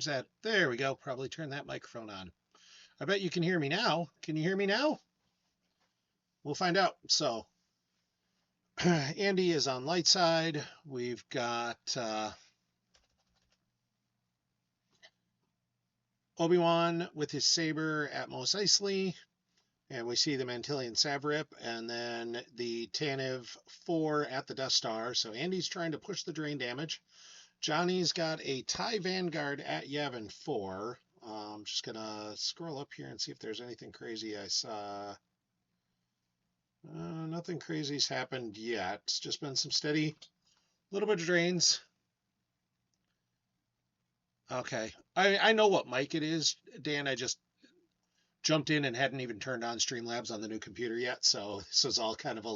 That there we go. Probably turn that microphone on. I bet you can hear me now. Can you hear me now? We'll find out. So Andy is on light side. We've got Obi-Wan with his saber at Mos Eisley, and we see the Mantilian Savrip, and then the Tanev 4 at the Death Star. So Andy's trying to push the drain damage. Johnny's got a TIE Vanguard at Yavin 4. I'm just gonna scroll up here and see if there's anything crazy I saw. Nothing crazy's happened yet. It's just been some steady, little bit of drains. Okay, I know what mic it is, Dan. I just jumped in and hadn't even turned on Streamlabs on the new computer yet, so this is all kind of a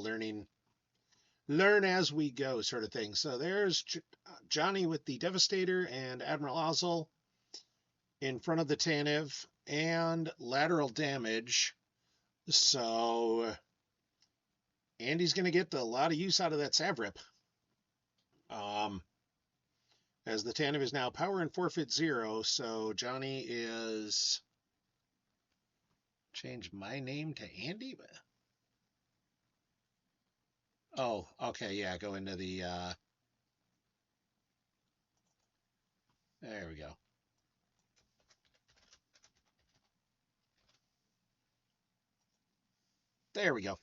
learn as we go sort of thing. So there's Johnny with the Devastator and Admiral Ozzel in front of the Tanev and lateral damage. So Andy's going to get a lot of use out of that Savrip. As the Tanev is now power and forfeit 0, so Johnny is change my name to Andy. Oh, okay, yeah, go into the there we go. There we go.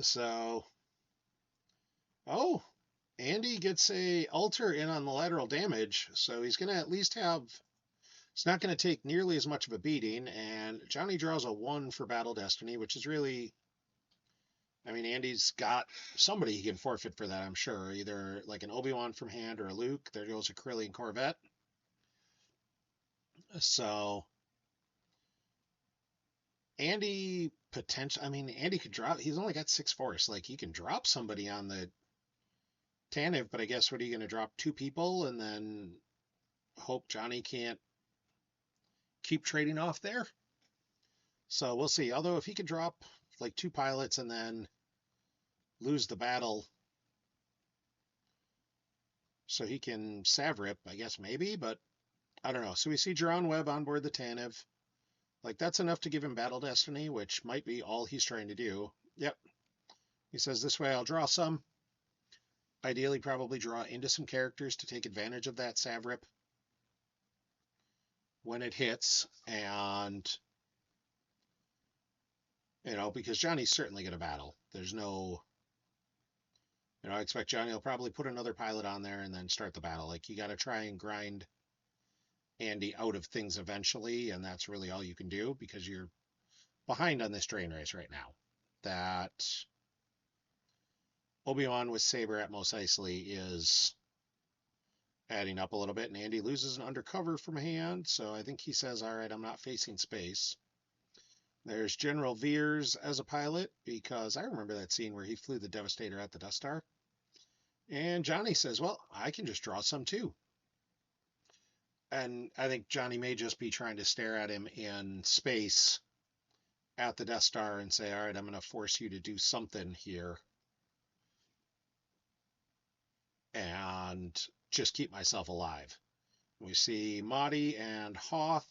So, oh, Andy gets a alter in on the lateral damage, so he's going to at least have, it's not going to take nearly as much of a beating, and Johnny draws a 1 for Battle Destiny, which is really, I mean, Andy's got somebody he can forfeit for that, I'm sure, either like an Obi-Wan from hand or a Luke. There goes a Corellian Corvette. So, Andy potential, I mean, Andy could drop, he's only got 6 force, like he can drop somebody on the Tanev, but I guess what are you going to drop 2 people and then hope Johnny can't keep trading off there? So we'll see. Although if he could drop like 2 pilots and then lose the battle so he can Savrip, I guess maybe, but I don't know. So we see Jerron Webb on board the Tanev. Like that's enough to give him Battle Destiny, which might be all he's trying to do. Yep. He says this way I'll draw some. Ideally probably draw into some characters to take advantage of that Savrip when it hits, and because Johnny's certainly going to battle. There's no, I expect Johnny will probably put another pilot on there and then start the battle. Like you got to try and grind Andy out of things eventually, and that's really all you can do because you're behind on this train race right now. That Obi-Wan with Saber at Mos Eisley is adding up a little bit, and Andy loses an undercover from hand, so I think he says, all right, I'm not facing space. There's General Veers as a pilot, because I remember that scene where he flew the Devastator at the Death Star. And Johnny says, well, I can just draw some too. And I think Johnny may just be trying to stare at him in space at the Death Star and say, all right, I'm going to force you to do something here and just keep myself alive. We see Mahdi and Hoth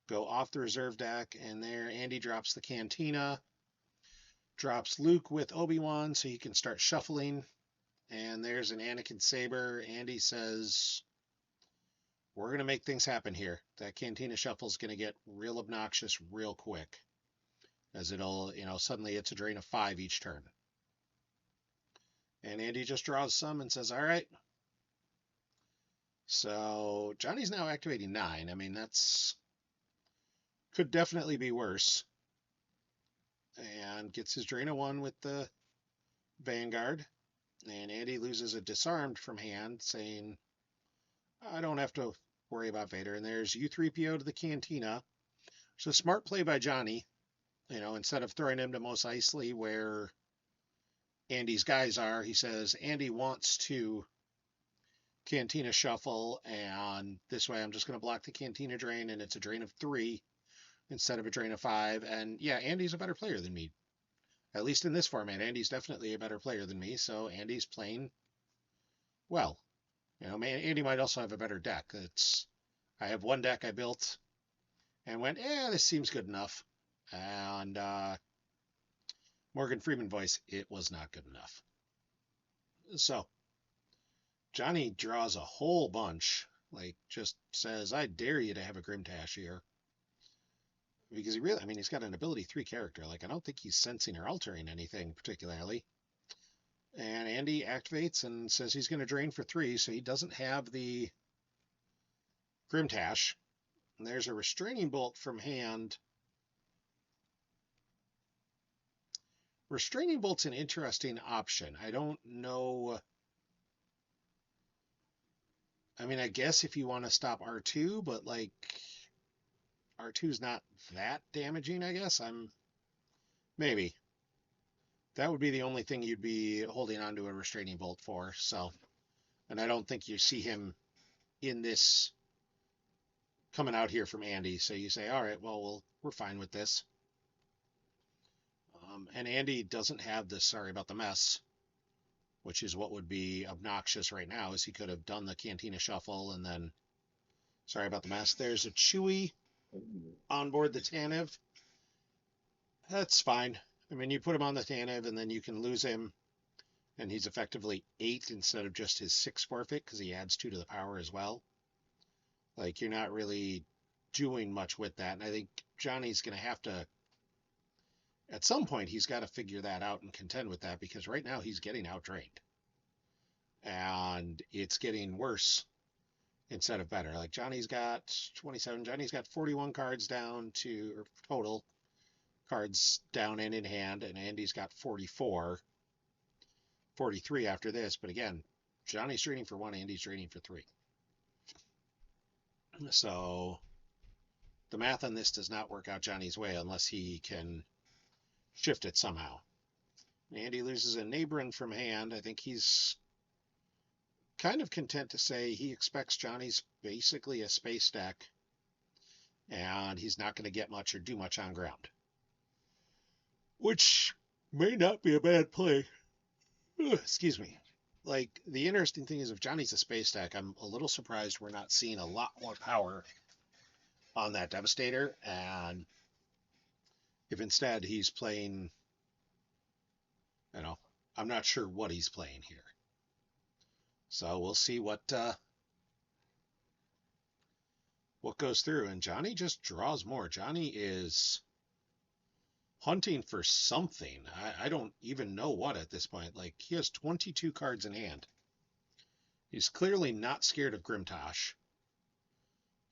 go off the reserve deck, and there Andy drops the Cantina, drops Luke with Obi-Wan so he can start shuffling, and there's an Anakin Saber. Andy says, we're going to make things happen here. That Cantina shuffle is going to get real obnoxious real quick, as it'll, suddenly it's a drain of 5 each turn. And Andy just draws some and says, all right. So Johnny's now activating 9. I mean, that's could definitely be worse. And gets his drain of 1 with the Vanguard. And Andy loses a disarmed from hand, saying, I don't have to worry about Vader. And there's U3PO to the Cantina. So smart play by Johnny. Instead of throwing him to Mos Eisley where Andy's guys are, he says, Andy wants to Cantina shuffle, and this way I'm just going to block the Cantina drain, and it's a drain of 3 instead of a drain of 5. And yeah, Andy's a better player than me. At least in this format, Andy's definitely a better player than me, so Andy's playing well. Andy might also have a better deck. It's I have one deck I built and went, this seems good enough. And Morgan Freeman voice, it was not good enough. So Jonny draws a whole bunch, like just says, I dare you to have a Grimtash here. Because he really, I mean, he's got an ability 3 character. Like, I don't think he's sensing or altering anything particularly. And Andy activates and says he's going to drain for 3, so he doesn't have the Grimtash. And there's a Restraining Bolt from hand. Restraining Bolt's an interesting option. I don't know. I mean, I guess if you want to stop R2, but like R2's not that damaging, I guess. Maybe. That would be the only thing you'd be holding on to a Restraining Bolt for. So, and I don't think you see him in this coming out here from Andy. So you say, all right, well, we're fine with this. And Andy doesn't have this sorry about the mess, which is what would be obnoxious right now, is he could have done the Cantina Shuffle and then sorry about the mess. There's a Chewy on board the Tanev. That's fine. I mean, you put him on the Tanev and then you can lose him, and he's effectively 8 instead of just his 6 forfeit because he adds 2 to the power as well. Like, you're not really doing much with that. And I think Jonny's going to have to, at some point, he's got to figure that out and contend with that, because right now he's getting outdrained. And it's getting worse instead of better. Like, Jonny's got 27. Jonny's got 41 cards down to, or total cards down and in hand, and Andy's got 44. 43 after this. But again, Jonny's draining for 1, Andy's draining for 3. So the math on this does not work out Jonny's way unless he can shift it somehow. Andy loses a Neighborin from hand. I think he's kind of content to say he expects Jonny's basically a space deck, and he's not going to get much or do much on ground, which may not be a bad play. Excuse me. Like, the interesting thing is, if Jonny's a space deck, I'm a little surprised we're not seeing a lot more power on that Devastator. And if instead he's playing, I'm not sure what he's playing here. So we'll see what goes through. And Jonny just draws more. Jonny is hunting for something. I don't even know what at this point. Like, he has 22 cards in hand. He's clearly not scared of Grimtosh.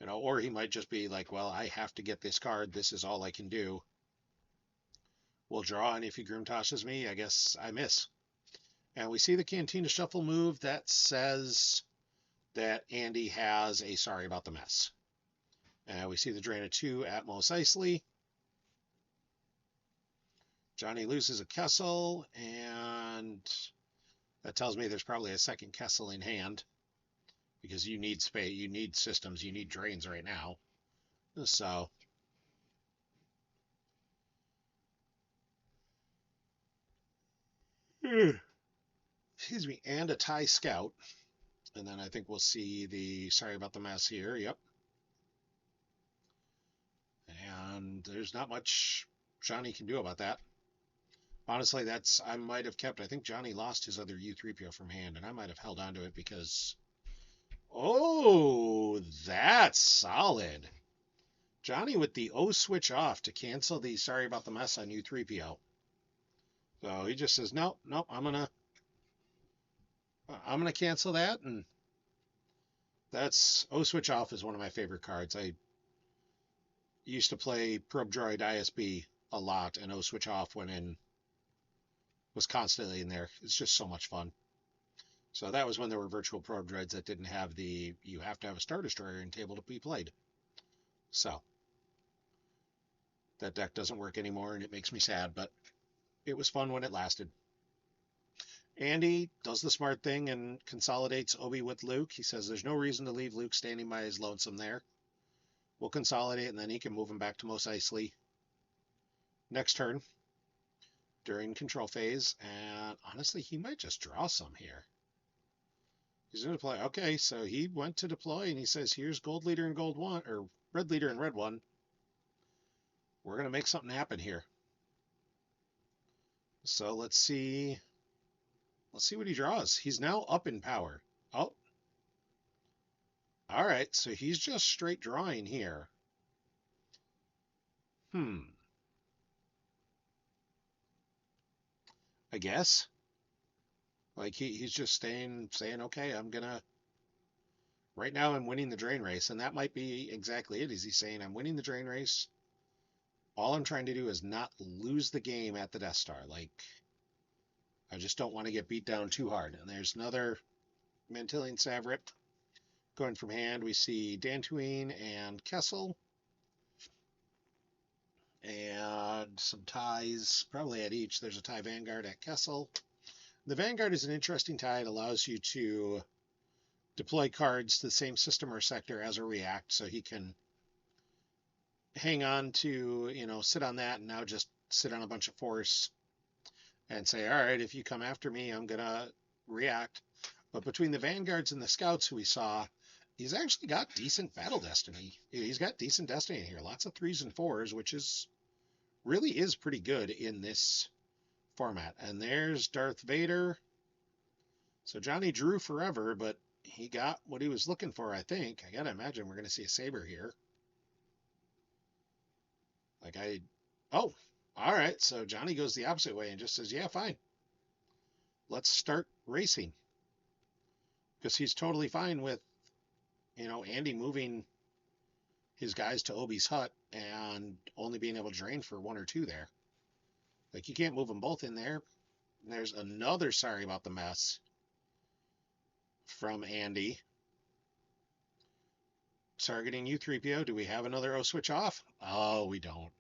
Or he might just be like, well, I have to get this card. This is all I can do. We'll draw, and if he Grimtoshes me, I guess I miss. And we see the Cantina Shuffle move. That says that Andy has a sorry about the mess. And we see the drain of 2 at Mos Eisley. Jonny loses a Kessel, and that tells me there's probably a second Kessel in hand, because you need space, you need systems, you need drains right now. So excuse me, and a TIE Scout. And then I think we'll see the sorry about the mess here. Yep. And there's not much Jonny can do about that. Honestly, I might have kept, I think Jonny lost his other U3PO from hand, and I might have held on to it because, oh, that's solid. Jonny with the O switch off to cancel the sorry about the mess on U3PO. So he just says, nope, I'm gonna cancel that. And that's, O switch off is one of my favorite cards. I used to play Probe Droid ISB a lot, and O switch off was constantly in there. It's just so much fun. So that was when there were virtual probe droids that didn't have you have to have a Star Destroyer in table to be played. So that deck doesn't work anymore, and it makes me sad, but it was fun when it lasted. Andy does the smart thing and consolidates Obi with Luke. He says there's no reason to leave Luke standing by his lonesome there. We'll consolidate, and then he can move him back to Mos Eisley next turn during control phase. And honestly, he might just draw some here. He's going to deploy. Okay, so he went to deploy, and he says, here's gold leader and gold one, or red leader and red one. We're going to make something happen here. So let's see. Let's see what he draws. He's now up in power. Oh, all right. So he's just straight drawing here. I guess. Like he's just saying, okay, I'm gonna. Right now, I'm winning the drain race, and that might be exactly it. Is he saying I'm winning the drain race? All I'm trying to do is not lose the game at the Death Star. Like I just don't want to get beat down too hard. And there's another Mantilian Savrit going from hand. We see Dantooine and Kessel. And some ties, probably at each. There's a tie Vanguard at Kessel. The Vanguard is an interesting tie. It allows you to deploy cards to the same system or sector as a react, so he can hang on to, sit on that and now just sit on a bunch of force and say, all right, if you come after me, I'm going to react. But between the Vanguards and the Scouts who we saw, he's actually got decent battle destiny. He's got decent destiny here. Lots of 3s and 4s, which really is pretty good in this format. And there's Darth Vader. So Jonny drew forever, but he got what he was looking for, I think. I gotta imagine we're gonna see a saber here. Oh, all right. So Jonny goes the opposite way and just says, yeah, fine. Let's start racing. Because he's totally fine with, Andy moving his guys to Obi's hut and only being able to drain for 1 or 2 there. Like, you can't move them both in there. And there's another sorry about the mess from Andy. Targeting U3PO. Do we have another O switch off? Oh, we don't.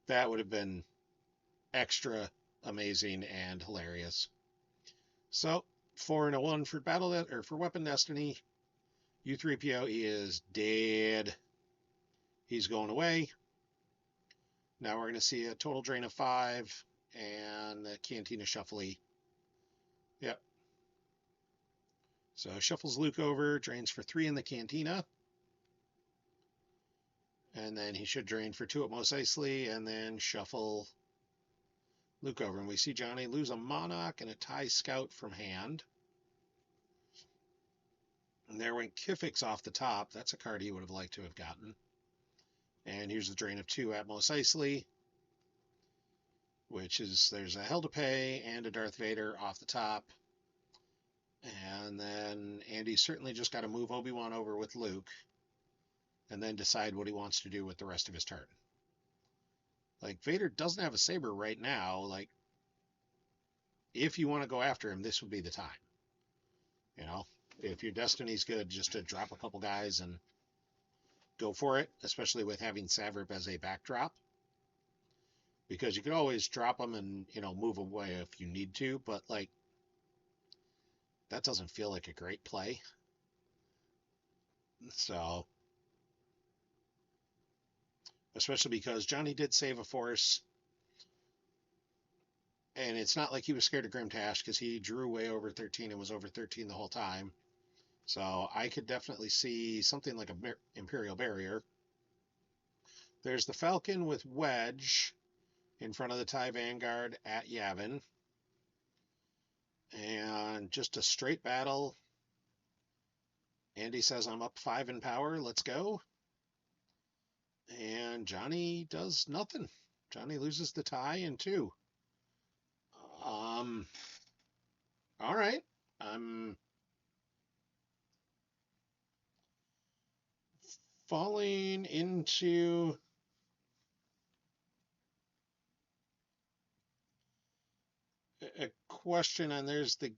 That would have been extra amazing and hilarious. So 4 and a 1 for for weapon destiny. U3PO is dead. He's going away. Now we're going to see a total drain of 5 and the Cantina Shuffly. Yep. So shuffles Luke over, drains for 3 in the Cantina. And then he should drain for 2 at Mos Eisley and then shuffle Luke over. And we see Jonny lose a Monarch and a TIE Scout from hand. And there went Kifix off the top. That's a card he would have liked to have gotten. And here's the drain of 2 at Mos Eisley, which is, there's a Hell to Pay and a Darth Vader off the top. And then Andy certainly just got to move Obi-Wan over with Luke and then decide what he wants to do with the rest of his turn. Like, Vader doesn't have a saber right now. Like, if you want to go after him, this would be the time. If your destiny's good, just to drop a couple guys and go for it, especially with having Savrip as a backdrop. Because you could always drop them and, move away if you need to, but, like, that doesn't feel like a great play. So, especially because Jonny did save a force, and it's not like he was scared of Grimtash, because he drew way over 13 and was over 13 the whole time. So I could definitely see something like a Imperial Barrier. There's the Falcon with Wedge in front of the TIE Vanguard at Yavin. And just a straight battle. Andy says, I'm up 5 in power. Let's go. And Jonny does nothing. Jonny loses the tie in 2. All right. I'm falling into a question, and there's the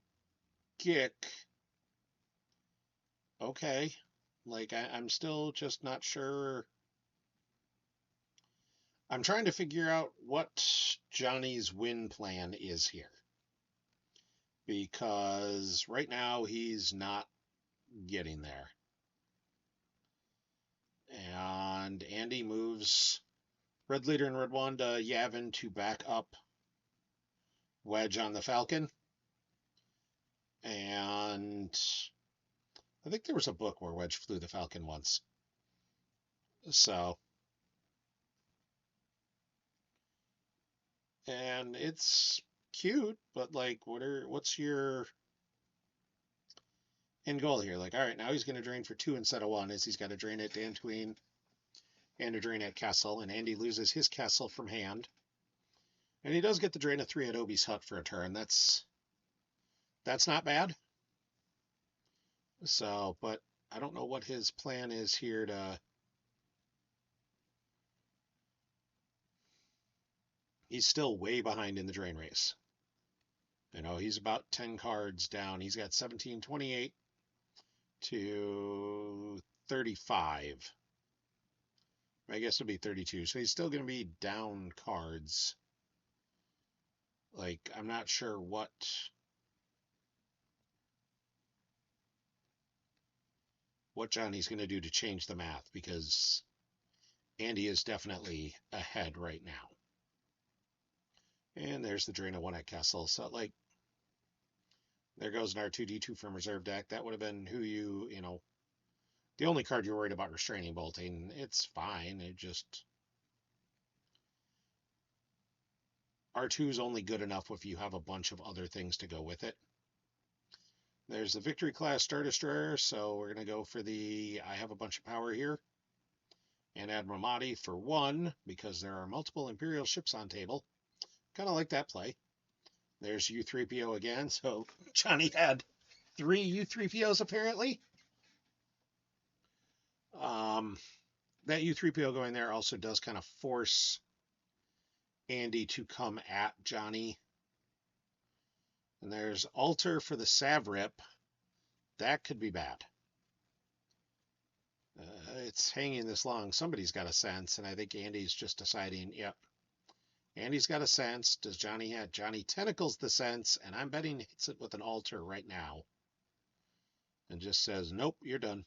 Gick. Okay. Like, I'm still just not sure. I'm trying to figure out what Jonny's win plan is here. Because right now he's not getting there. And Andy moves Red Leader and Red One to Yavin to back up Wedge on the Falcon. And I think there was a book where Wedge flew the Falcon once. So, and it's cute, but like, what's your end goal here? Like, all right, now he's going to drain for 2 instead of 1, as he's got to drain at Dantooine and a drain at Castle, and Andy loses his Castle from hand. And he does get the drain of 3 at Obi's Hut for a turn. That's not bad. So, but I don't know what his plan is here to. He's still way behind in the drain race. You know, he's about 10 cards down. He's got 1728 to 35. I guess it'll be 32. So he's still going to be down cards. Like, I'm not sure what Johnny's going to do to change the math, because Andy is definitely ahead right now. And there's the drain of 1 at Castle. So, like, there goes an R2D2 from reserve deck. That would have been who you know, the only card you're worried about restraining bolting. It's fine. It just. R2 is only good enough if you have a bunch of other things to go with it. There's the Victory class Star Destroyer, so we're going to go for the I have a bunch of power here. And Admiral Mahdi for 1, because there are multiple Imperial ships on table. Kind of like that play. There's U3PO again, so Johnny had 3 U3POs apparently. That U3PO going there also does kind of force Andy to come at Johnny. And there's Alter for the Savrip. That could be bad. It's hanging this long. Somebody's got a sense, and I think Andy's just deciding, yep. Andy's got a sense. Does Johnny have? Johnny tentacles the sense, and I'm betting hits it with an Alter right now. And just says, nope, you're done.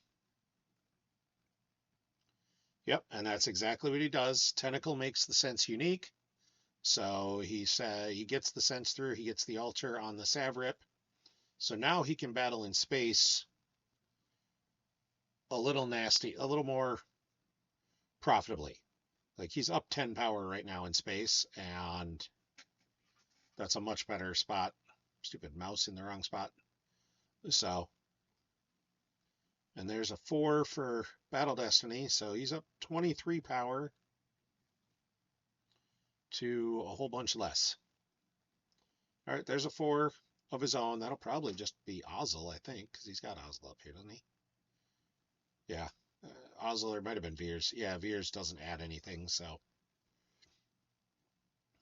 Yep, and that's exactly what he does. Tentacle makes the sense unique. So he gets the sense through. He gets the Alter on the Savrip. So now he can battle in space a little nasty, a little more profitably. Like, he's up 10 power right now in space, and that's a much better spot. Stupid mouse in the wrong spot. So, and there's a 4 for Battle Destiny, so he's up 23 power to a whole bunch less. All right, there's a 4 of his own. That'll probably just be Ozzel, I think, because he's got Ozzel up here, doesn't he? Yeah. Ozzel, or might have been Veers. Yeah, Veers doesn't add anything, so.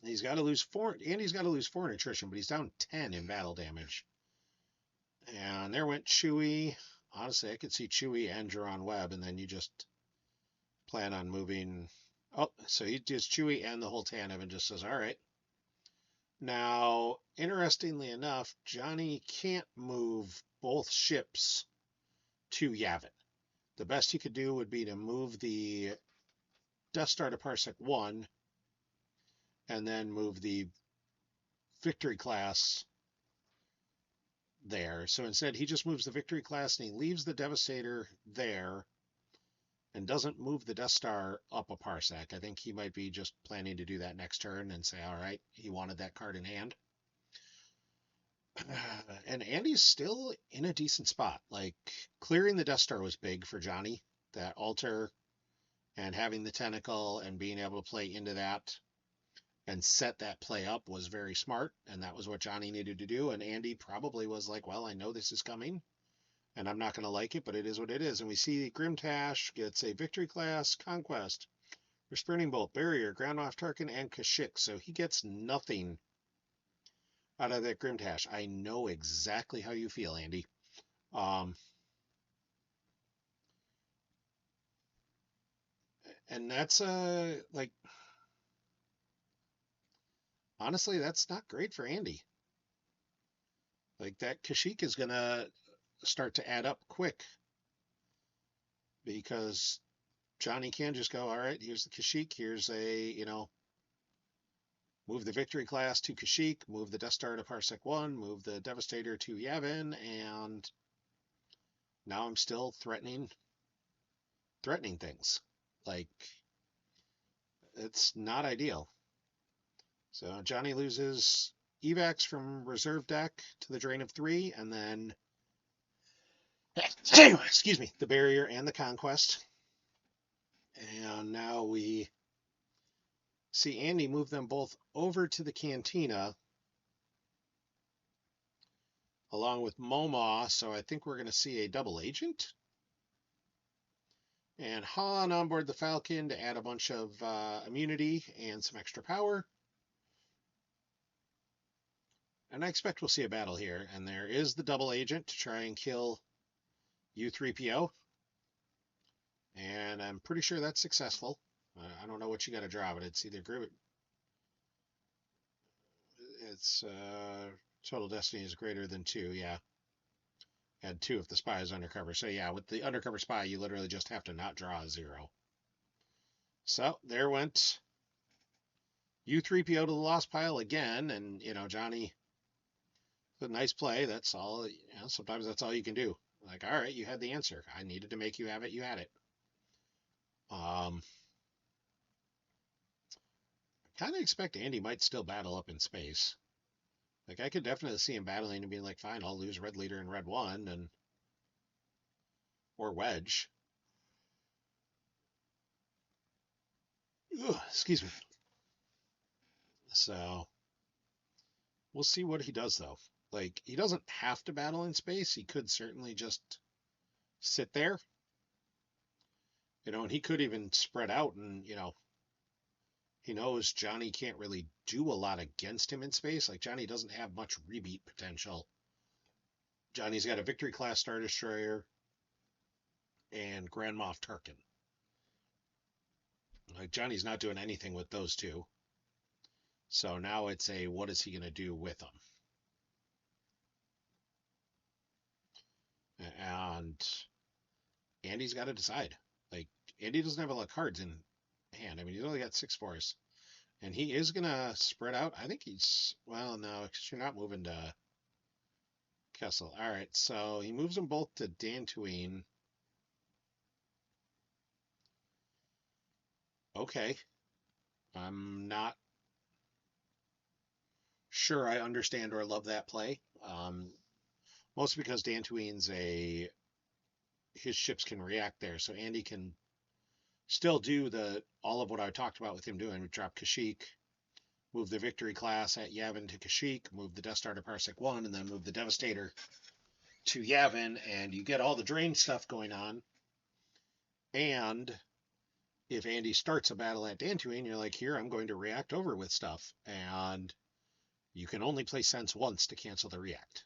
He's got to lose 4. Andy's got to lose 4 in attrition, but he's down 10 in battle damage. And there went Chewie. Honestly, I could see Chewie and Jerron Webb, and then you just plan on moving. Oh, so he does Chewie and the whole Tantive and just says, all right. Now, interestingly enough, Johnny can't move both ships to Yavin. The best he could do would be to move the Death Star to Parsec 1 and then move the Victory class there. So instead, he just moves the Victory class and he leaves the Devastator there and doesn't move the Death Star up a parsec. I think he might be just planning to do that next turn and say, all right, he wanted that card in hand. And Andy's still in a decent spot. Like, clearing the Death Star was big for Johnny. That Alter and having the Tentacle and being able to play into that and set that play up was very smart. And that was what Johnny needed to do. And Andy probably was like, well, I know this is coming and I'm not going to like it, but it is what it is. And we see Grimtash gets a Victory class, Conquest, Respirning Bolt, Barrier, Grand Moff Tarkin, and Kashyyyk. So he gets nothing out of that Grimtash. I know exactly how you feel, Andy. And that's like, honestly, that's not great for Andy. Like, that Kashyyyk is going to start to add up quick, because Johnny can just go, all right, here's the Kashyyyk, here's a, move the Victory class to Kashyyyk, move the Death Star to Parsec 1, move the Devastator to Yavin, and now I'm still threatening things. Like, it's not ideal. So Jonny loses evacs from reserve deck to the drain of 3, and then excuse me, the barrier and the conquest. And now we see Andy move them both over to the cantina along with Moma, so I think we're going to see a double agent. And Han on board the Falcon to add a bunch of immunity and some extra power. And I expect we'll see a battle here. And there is the double agent to try and kill U3PO. And I'm pretty sure that's successful. I don't know what you got to draw, but it's either group. It's total destiny is greater than 2. Yeah. Add 2 if the spy is undercover. So yeah, with the undercover spy, you literally just have to not draw a 0. So there went U3PO to the lost pile again. And, you know, Jonny, a nice play. That's all. You know, sometimes that's all you can do. Like, all right, you had the answer. I needed to make you have it. You had it. Kind of expect Andy might still battle up in space. Like, I could definitely see him battling and being like, fine, I'll lose Red Leader and Red 1 and or Wedge. Ugh, excuse me. So we'll see what he does though. Like, he doesn't have to battle in space. He could certainly just sit there. You know, and he could even spread out and, you know, he knows Jonny can't really do a lot against him in space. Like, Jonny doesn't have much rebeat potential. Jonny's got a Victory class Star Destroyer and Grand Moff Tarkin. Like, Jonny's not doing anything with those two. So now it's a, what is he going to do with them? And Andy's got to decide. Like, Andy doesn't have a lot of cards in hand. I mean, he's only got 6 force. And he is going to spread out. I think he's, well, no, because you're not moving to Kessel. All right, so he moves them both to Dantooine. Okay. I'm not sure I understand or love that play. Mostly because Dantooine's his ships can react there, so Andy can still do all of what I talked about with him doing. Drop Kashyyyk, move the Victory class at Yavin to Kashyyyk, move the Death Star to Parsec 1, and then move the Devastator to Yavin, and you get all the drain stuff going on. And if Andy starts a battle at Dantooine, you're like, here, I'm going to react over with stuff. And you can only play Sense once to cancel the react.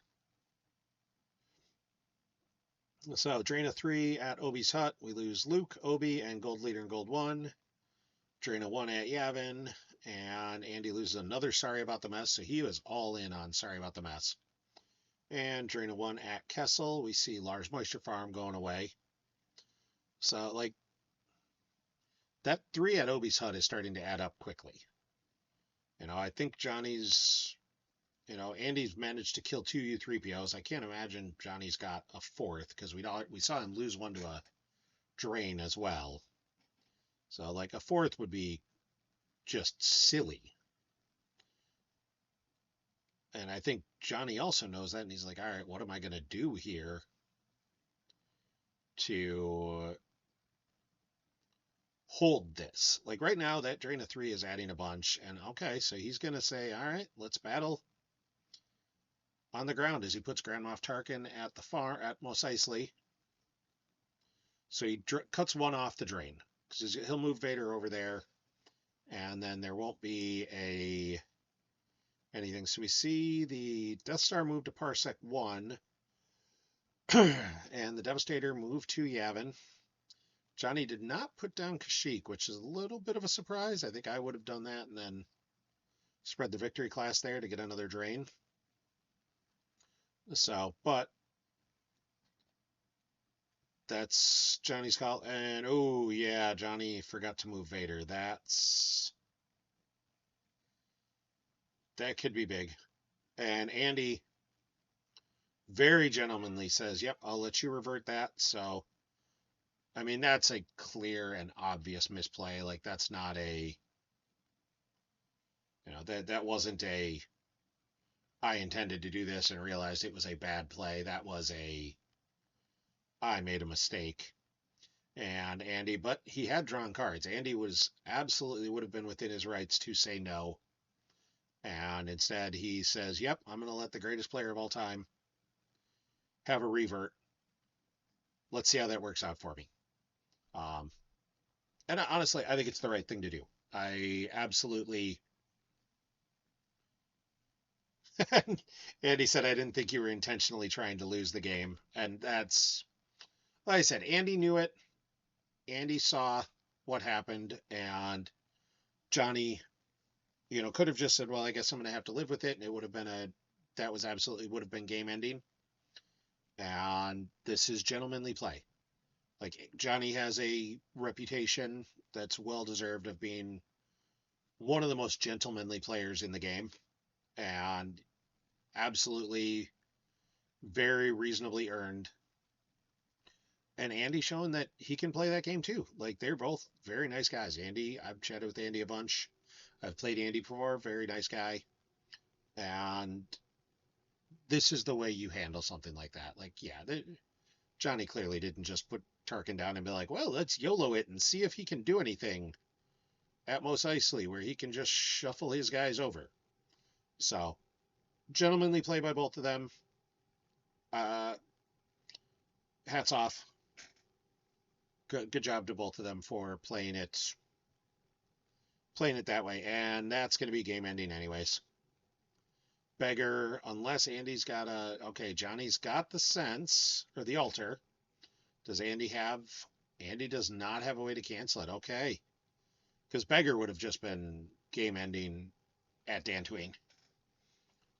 So, drain a 3 at Obi's Hut. We lose Luke, Obi, and Gold Leader and Gold 1. Drain a 1 at Yavin. And Andy loses another Sorry About the Mess. So he was all in on Sorry About the Mess. And drain a 1 at Kessel. We see Lars Moisture Farm going away. So, like, that 3 at Obi's Hut is starting to add up quickly. You know, I think Jonny's, you know, Andy's managed to kill 2 U3POs. I can't imagine Jonny's got a 4th because we saw him lose 1 to a drain as well. So, like, a 4th would be just silly. And I think Jonny also knows that, and he's like, all right, what am I going to do here to hold this? Like, right now, that drain of 3 is adding a bunch, and okay, so he's going to say, all right, let's battle on the ground as he puts Grand Moff Tarkin at the far at Mos Eisley. So he cuts 1 off the drain because he'll move Vader over there, and then there won't be anything. So we see the Death Star move to Parsec 1, and the Devastator move to Yavin. Jonny did not put down Kashyyyk, which is a little bit of a surprise. I think I would have done that and then spread the Victory class there to get another drain. So, but that's Jonny's call. And, oh, yeah, Jonny forgot to move Vader. That's That could be big. And Andy very gentlemanly says, "Yep, I'll let you revert that." So, I mean, that's a clear and obvious misplay. Like that's not a, that wasn't a I intended to do this and realized it was a bad play. That was a I made a mistake. And Andy, but he had drawn cards. Andy was absolutely would have been within his rights to say no. And instead he says, "Yep, I'm going to let the greatest player of all time have a revert. Let's see how that works out for me." Um, and honestly, I think it's the right thing to do. I absolutely. And he said, "I didn't think you were intentionally trying to lose the game." And that's, like I said, Andy knew it. Andy saw what happened, and Jonny, could have just said, "Well, I guess I'm going to have to live with it." And it would have been that was absolutely would have been game ending. And this is gentlemanly play. Like Jonny has a reputation that's well deserved of being one of the most gentlemanly players in the game, and absolutely very reasonably earned. And Andy showing that he can play that game too. Like they're both very nice guys. Andy, I've chatted with Andy a bunch. I've played Andy before, very nice guy. And this is the way you handle something like that. Like, yeah, Jonny clearly didn't just put Tarkin down and be like, "Well, let's YOLO it and see if he can do anything at Mos Eisley where he can just shuffle his guys over." So, gentlemanly play by both of them. Uh, Hats off. Good job to both of them for playing it that way. And that's going to be game ending anyways. Beggar, unless Andy's got okay, Jonny's got the sense, or the altar. Does Andy have, Andy does not have a way to cancel it. Okay. Because Beggar would have just been game ending at Dantooine.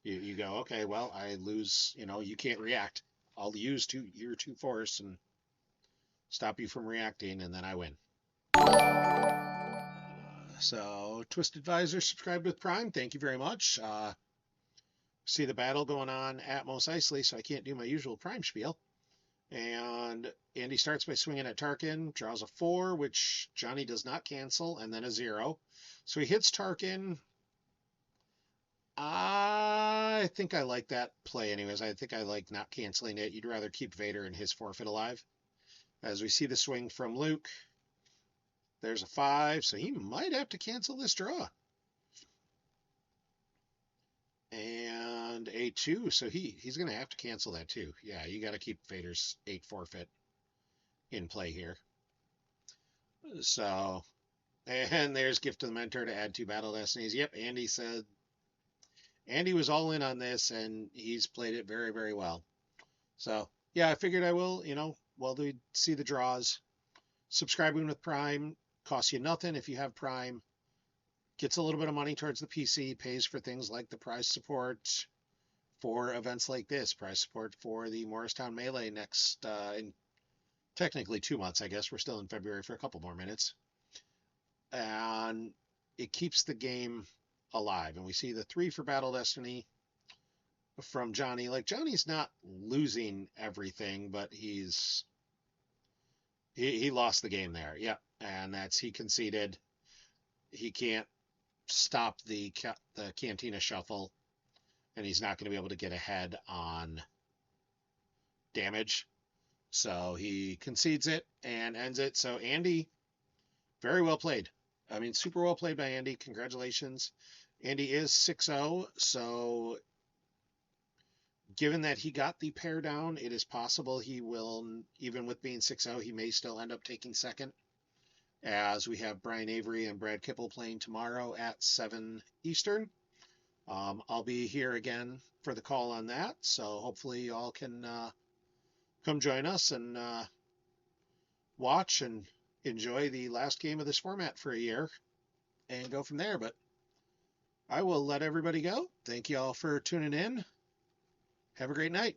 You go, okay, well, I lose, you can't react. I'll use your two force and stop you from reacting, and then I win. So, Twist Advisor subscribed with Prime. Thank you very much. See the battle going on at Mos Eisley, so I can't do my usual Prime spiel. And Andy starts by swinging at Tarkin, draws a 4, which Jonny does not cancel, and then a 0. So he hits Tarkin. I think I like that play anyways. I think I like not canceling it. You'd rather keep Vader and his forfeit alive. As we see the swing from Luke, there's a 5, so he might have to cancel this draw. And a 2, so he's going to have to cancel that too. Yeah, you got to keep Vader's 8 forfeit in play here. So, and there's Gift of the Mentor to add 2 Battle Destinies. Yep, Andy said Andy was all in on this, and he's played it very, very well. So, yeah, I figured I will, while we see the draws. Subscribing with Prime costs you nothing if you have Prime. Gets a little bit of money towards the PC, pays for things like the prize support for events like this, prize support for the Morristown Melee next, in technically 2 months, I guess. We're still in February for a couple more minutes. And it keeps the game alive. And we see the 3 for Battle Destiny from Jonny. Like, Jonny's not losing everything, but he lost the game there. Yep. And he conceded. He can't stop the Cantina Shuffle, and he's not going to be able to get ahead on damage. So he concedes it and ends it. So Andy, very well played. I mean, super well played by Andy. Congratulations. Andy is 6-0, so given that he got the pair down, it is possible he will, even with being 6-0, he may still end up taking second, as we have Brian Avery and Brad Kipple playing tomorrow at 7 Eastern. I'll be here again for the call on that, so hopefully you all can come join us and watch and enjoy the last game of this format for a year and go from there. But I will let everybody go. Thank you all for tuning in. Have a great night.